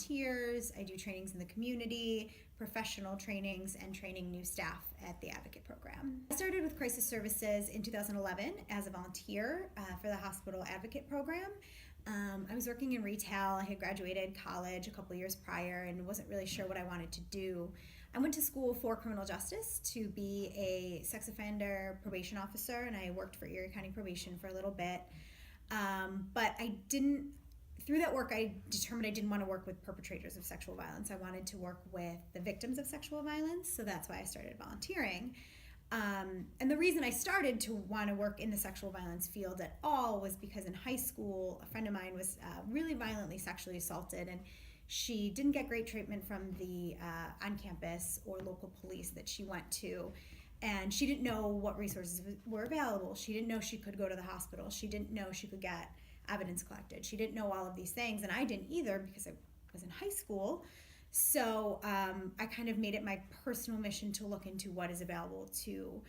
volunteers, I do trainings in the community, professional trainings, and training new staff at the Advocate Program. I started with Crisis Services in 2011 as a volunteer for the Hospital Advocate Program. I was working in retail. I had graduated college a couple years prior and wasn't really sure what I wanted to do. I went to school for criminal justice to be a sex offender probation officer, and I worked for Erie County Probation for a little bit. But through that work, I determined I didn't want to work with perpetrators of sexual violence. I wanted to work with the victims of sexual violence, so that's why I started volunteering. And the reason I started to want to work in the sexual violence field at all was because in high school, a friend of mine was really violently sexually assaulted, and she didn't get great treatment from the on-campus or local police that she went to, and she didn't know what resources were available. She didn't know she could go to the hospital. She didn't know she could get evidence collected. She didn't know all of these things, and I didn't either because I was in high school. So I kind of made it my personal mission to look into what is available to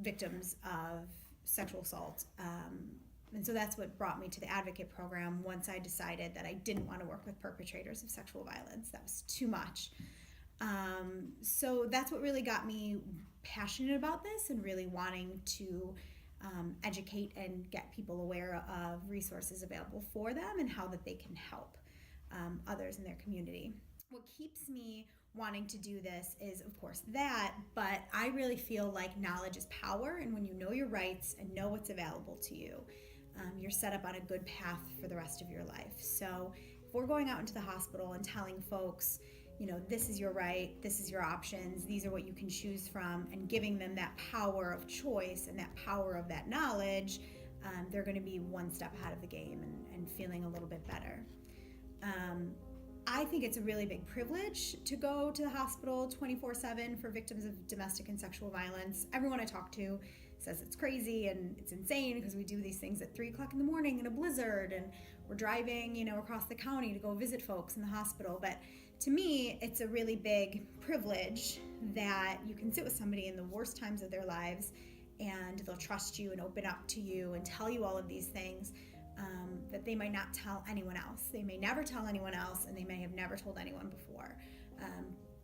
victims of sexual assault. And so that's what brought me to the Advocate Program once I decided that I didn't want to work with perpetrators of sexual violence. That was too much. So that's what really got me passionate about this and really wanting to educate and get people aware of resources available for them and how that they can help others in their community. What keeps me wanting to do this is, of course, that, but I really feel like knowledge is power, and when you know your rights and know what's available to you, you're set up on a good path for the rest of your life. So if we're going out into the hospital and telling folks, you know, this is your right, this is your options, these are what you can choose from, and giving them that power of choice and that power of that knowledge, they're going to be one step ahead of the game and feeling a little bit better. I think it's a really big privilege to go to the hospital 24/7 for victims of domestic and sexual violence. Everyone I talk to says it's crazy and it's insane because we do these things at 3 o'clock in the morning in a blizzard, and we're driving, across the county to go visit folks in the hospital. But to me, it's a really big privilege that you can sit with somebody in the worst times of their lives and they'll trust you and open up to you and tell you all of these things that they might not tell anyone else. They may never tell anyone else, and they may have never told anyone before.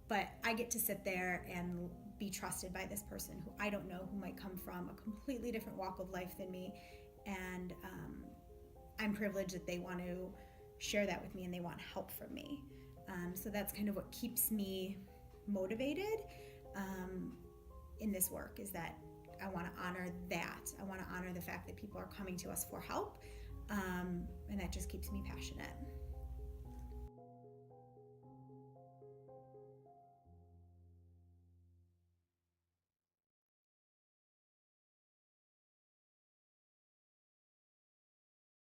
But I get to sit there and be trusted by this person who I don't know, who might come from a completely different walk of life than me. And I'm privileged that they want to share that with me and they want help from me. So that's kind of what keeps me motivated in this work, is that I want to honor that. I want to honor the fact that people are coming to us for help. And that just keeps me passionate.